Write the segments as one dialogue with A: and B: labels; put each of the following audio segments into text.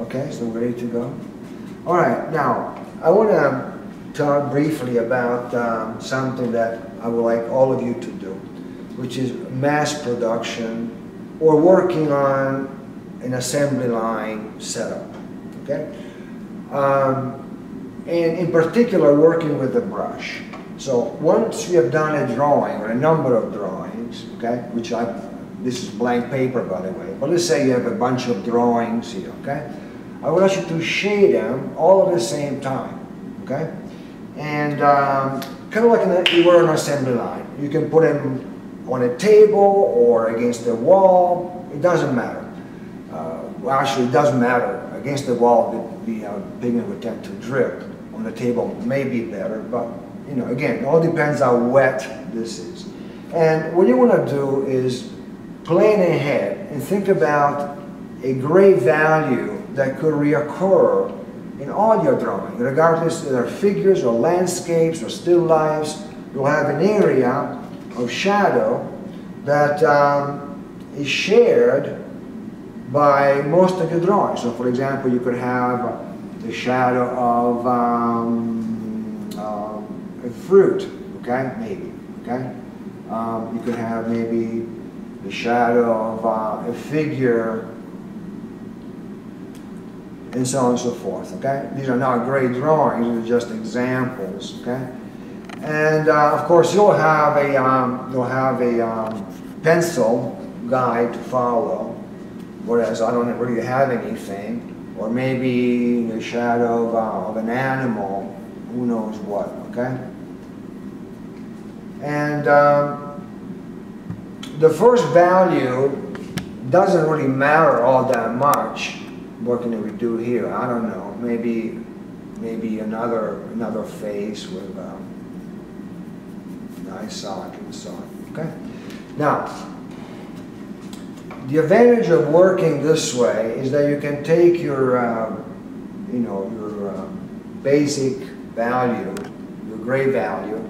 A: Okay, so we're ready to go. All right, now I want to talk briefly about something that I would like all of you to do, which is mass production or working on an assembly line setup. Okay, and in particular working with the brush. So once you have done a drawing or a number of drawings, okay, this is blank paper by the way, but let's say you have a bunch of drawings here, okay? I would ask you to shade them all at the same time, okay? And kind of like you were on an assembly line. You can put them on a table or against the wall, it doesn't matter. Well, actually it doesn't matter. Against the wall, the pigment would tend to drip. On the table may be better, but you know, again, it all depends how wet this is. And what you want to do is plan ahead and think about a gray value that could reoccur in all your drawing, regardless if they're figures or landscapes or still lifes. You'll have an area of shadow that is shared by most of your drawings. So for example, you could have the shadow of a fruit, okay, maybe, okay? You could have maybe the shadow of a figure, and so on and so forth, okay? These are not great drawings, they're just examples, okay? And of course you'll have a pencil guide to follow, whereas I don't really have anything. Or maybe the shadow of an animal, who knows what, okay? And the first value doesndoesn't really matter all that much. What can we do here? I don't know. Maybe another face with nice sock and so on. Okay. Now, the advantage of working this way is that you can take your basic value, your gray value,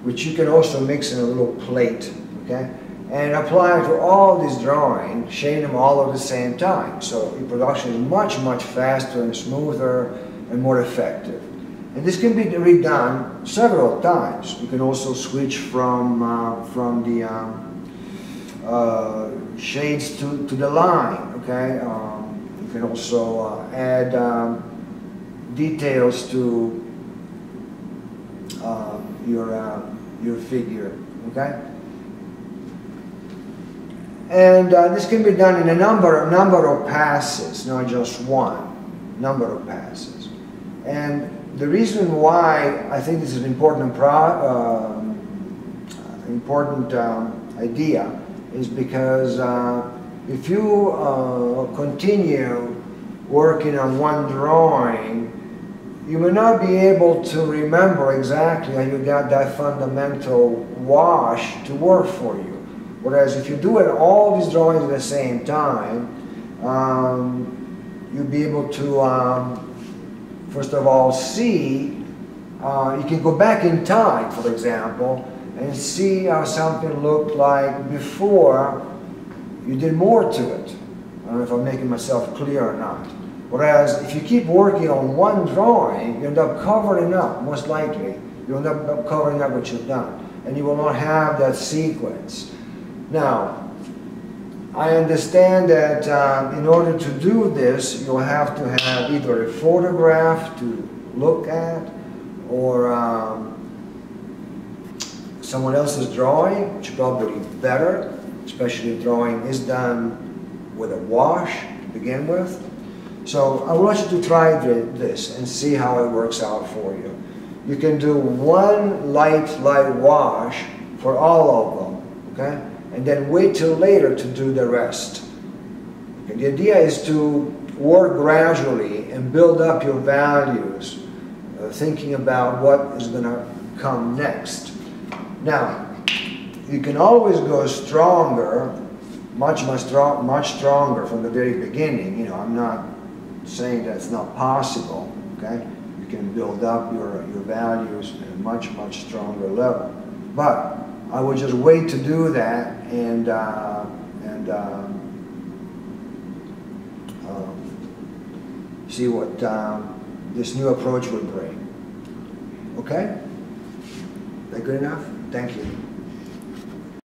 A: which you can also mix in a little plate, okay, and apply it to all these drawings, shade them all at the same time. So your production is much, much faster and smoother and more effective. And this can be redone several times. You can also switch from the shades to the line, okay? You can also add details to your figure, okay? And this can be done in a number of passes, not just one, number of passes. And the reason why I think this is an important idea is because if you continue working on one drawing, you may not be able to remember exactly how you got that fundamental wash to work for you. Whereas if you do it all these drawings at the same time, you'll be able to first of all see, you can go back in time, for example, and see how something looked like before you did more to it. I don't know if I'm making myself clear or not. Whereas if you keep working on one drawing, you end up covering up, most likely. You end up covering up what you've done. And you will not have that sequence. Now, I understand that in order to do this, you'll have to have either a photograph to look at or someone else's drawing, which is probably better, especially if drawing is done with a wash to begin with. So I want you to try this and see how it works out for you. You can do one light wash for all of them, okay? And then wait till later to do the rest. Okay? The idea is to work gradually and build up your values, thinking about what is going to come next. Now, you can always go stronger, much stronger from the very beginning. You know, I'm not saying that's not possible, okay? You can build up your values at a much stronger level. But I would just wait to do that see what this new approach will bring. Okay? Is that good enough? Thank you.